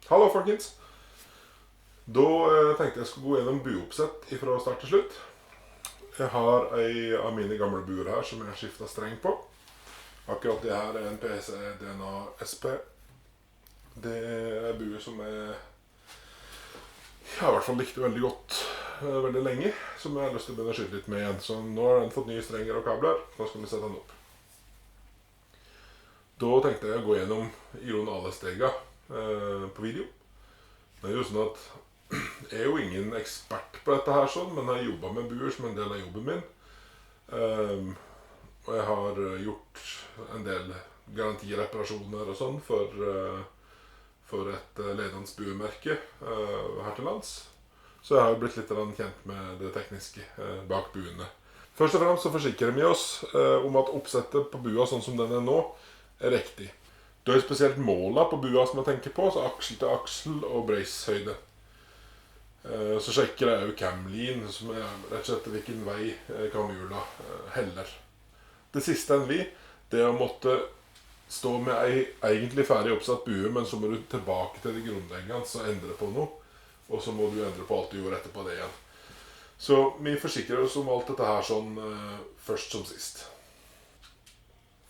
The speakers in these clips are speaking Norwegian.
Hallo folkens. Da tenkte jeg skulle gå gjennom buoppsett fra start til slutt. Jeg har en av mine gamle buer her som jeg har skiftet streng på. Akkurat det her er en PC DNA SP. Det er en bue som jeg har i hvert fall likte veldig godt veldig lenge, som jeg har lyst til å begynne å skyte litt med igjen. Så nå har den fått nye strenger og kabler. Nå skal vi sette den opp. Da tenkte jeg å gå gjennom alle stegene på video. Det er jo sånn at jeg er jo ingen ekspert på dette her sånn, men jeg har jobbet med buer som en del av jobben min. Og jeg har gjort en del garantireparasjoner og sånn for et ledende buemerke her til lands. Så jeg har jo blitt litt kjent med det tekniske bak buene. Først og fremst så forsikrer vi oss om at oppsettet på bua sånn som den er nå, er riktig. Da er spesielt måla på bua som jeg tenker på, så aksel til aksel og brace-høyde. Så sjekker jeg jo camlean, som er rett og slett hvilken vei kamhjula heller. Det siste enn det er å måtte stå med ei egentlig ferdig oppsatt bue, men så må du tilbake til det grunnleggende og endre på noe, og så må du endre på alt du gjorde etterpå det igjen. Så vi forsikrer oss om alt dette her sånn først som sist.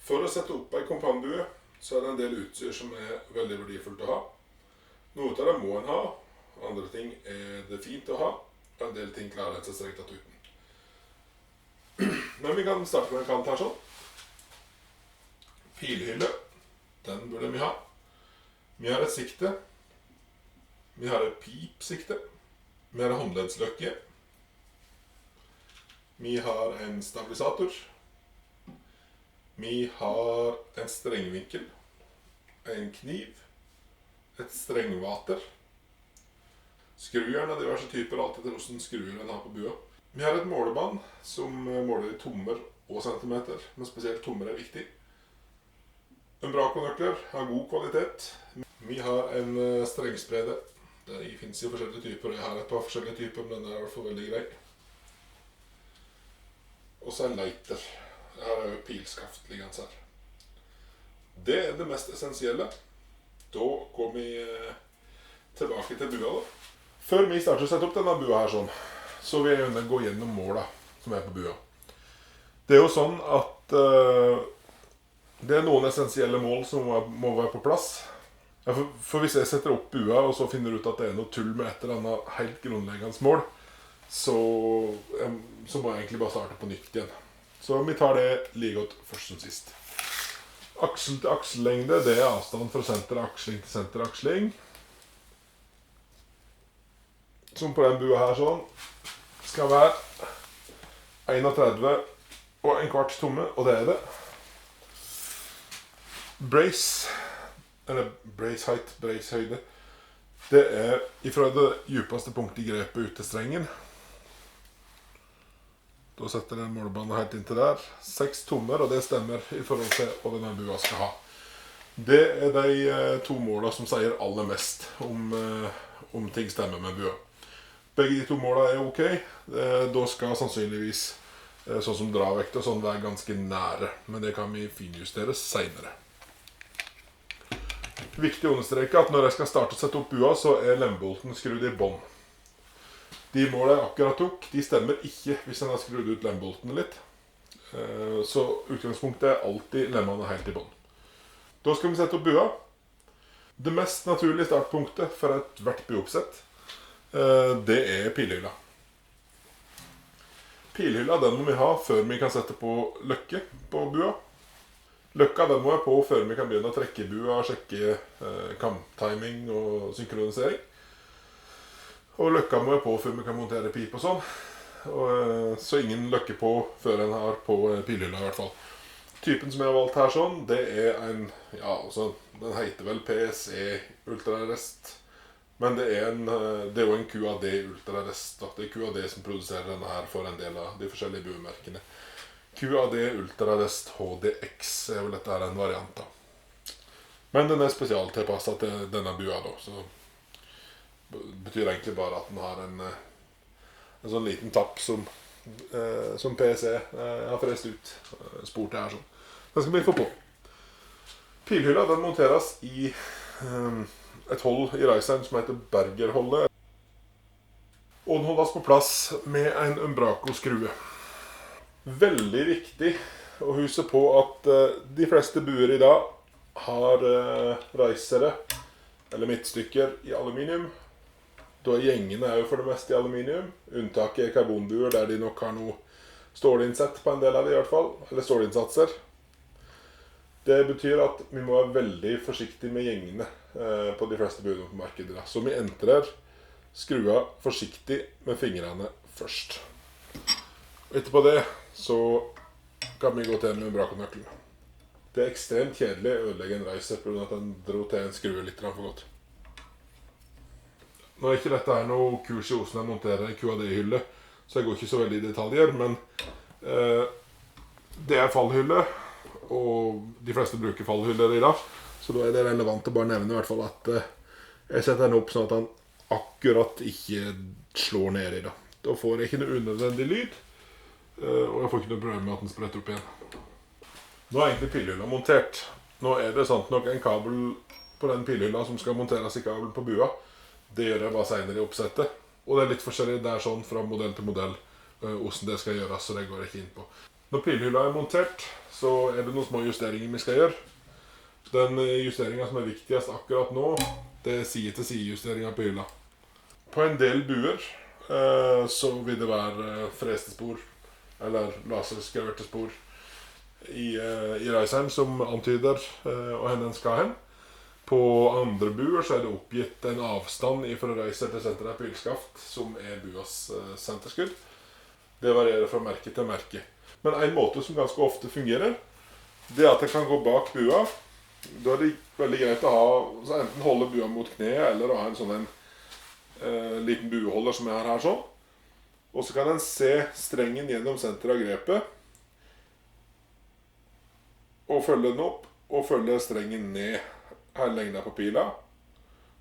For å sette opp ei kompanbue, så er det en del utstyr som er veldig verdifullt å ha. Noe av det må en ha, andre ting er det fint å ha, og en del ting klarer en seg strengt tatt uten. Men vi kan starte med en kant her sånn. Pilhylle, den burde vi ha. Vi har et sikte. Vi har et pipsikte. Vi har en håndleddsløkke. Vi har en stabilisator. Vi har en strengvinkel, en kniv, et strengvater, skrujern av diverse typer, alt etter hvordan skruer en har på bua. Vi har et målebånd som måler i tommer og centimeter, men spesielt tommer er viktig. En Braco-nøkler har god kvalitet. Vi har en strengsprede. Det finnes jo forskjellige typer, og jeg har et par forskjellige typer, men den er i hvert fall veldig grei. Og så en lighter. Her er jo pilskaft liggende her. Det er det mest essensielle. Da går vi tilbake til bua da. Før vi starter å sette opp denne bua her sånn, så vil jeg gå gjennom måla som er på bua. Det er jo sånn at det er noen essensielle mål som må være på plass. For hvis jeg setter opp bua og så finner ut at det er noe tull med et eller annet helt grunnleggende mål, så må jeg egentlig bare starte på nytt igjen. Så vi tar det like godt først som sist. Aksel til aksellengde, det er avstand fra senter aksling til senter aksling. Som på den bua her sånn, skal være 31 og en kvart tomme, og det er det. Brace, eller brace height, brace høyde, det er ifra det djupeste punktet i grepet ut til strengen. Da setter jeg målebåndet helt inntil der. 6 tommer, og det stemmer i forhold til hva denne bua skal ha. Det er de 2 målene som sier aller mest om ting stemmer med bua. Begge de 2 målene er ok. Da skal sannsynligvis sånn som dravekt og sånn være ganske nære, men det kan vi finjustere senere. Viktig å understreke at når jeg skal starte å sette opp bua, så er lembolten skrudd i bånd. De målene jeg akkurat tok, de stemmer ikke hvis jeg har skrudd ut lemboltene litt. Så utgangspunktet er alltid lemmene helt i bånd. Da skal vi sette opp bua. Det mest naturlige startpunktet for et hvert buoppsett, det er pilhylla. Pilhylla den må vi ha før vi kan sette på løkke på bua. Løkka den må jeg på før vi kan begynne å trekke bua, sjekke kamtiming og synkronisering. Og løkka må jeg på før vi kan montere pip og sånn. Så ingen løkke på før en har på pilhylla i hvert fall. Typen som jeg har valgt her sånn, det er en, ja, altså, den heter vel PSE Ultrarest. Men det er jo en QAD Ultrarest. Det er QAD som produserer denne her for en del av de forskjellige buemerkene. QAD Ultrarest HDX er vel dette her en variant da. Men den er spesialtilpasset til denne bua da, så betyr egentlig bare at den har en sånn liten tapp som PSE har frest ut spor til her sånn. Den skal vi få på. Pilhylla den monteres i et hold i Raiseren som heter Bergerholdet. Og den holdes på plass med en Umbraco-skrue. Veldig viktig å huske på at de fleste buer i dag har reisere eller midtstykker i aluminium. Da gjengene er jo for det meste i aluminium. Unntaket er karbonbuer der de nok har noe stålinnsett på en del av det i hvert fall. Eller stålinnsatser. Det betyr at vi må være veldig forsiktige med gjengene på de fleste buene på markedet. Da. Så vi entrer skrua forsiktig med fingrene først. Og etterpå det så kan vi gå til med Umbraco-nøkkelen. Det er ekstremt kjedelig å ødelegge en Raiser på grunn av at den dro til en skrue litt for godt. Nå er ikke dette her noe kurs i hvordan jeg monterer en QAD-hylle, så jeg går ikke så veldig i detaljer, men det er fallhylle, og de fleste bruker fallhyller i dag, så da er det relevant å bare nevne i hvert fall at jeg setter den opp sånn at den akkurat ikke slår ned i det. Da får jeg ikke noe unødvendig lyd, og jeg får ikke noe problem med at den spretter opp igjen. Nå er egentlig pillehylla montert. Nå er det sant nok en kabel på den pillehylla som skal monteres i kabelen på bua. Det gjør jeg bare senere i oppsettet. Og det er litt forskjellig der sånn fra modell til modell hvordan det skal gjøres, så det går jeg ikke inn på. Når pillehylla er montert, så er det noen små justeringer vi skal gjøre. Den justeringen som er viktigst akkurat nå, det er side-til-side-justeringen på hylla. På en del buer så vil det være frestespor, eller laserskreverte spor i Raiseren som antyder hvor den skal hen. På andre buer så er det oppgitt en avstand fra Raiser til senteret av pilskaft, som er buas senterskudd. Det varierer fra merke til merke. Men en måte som ganske ofte fungerer, det er at jeg kan gå bak bua. Da er det veldig greit å ha, så enten holde bua mot kneet, eller å ha en sånn liten bueholder som jeg har her sånn. Og så kan en se strengen gjennom senteret av grepet, og følge den opp, og følge strengen ned her lengden på pila.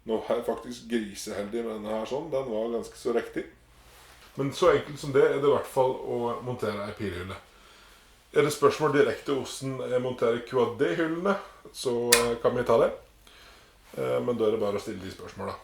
Nå er jeg faktisk griseheldig med denne her sånn, den var ganske så riktig. Men så enkelt som det er det i hvert fall å montere en pilhylle. Er det spørsmål direkte hvordan jeg monterer QAD-hyllene, så kan vi ta det. Men da er det bare å stille de spørsmålene.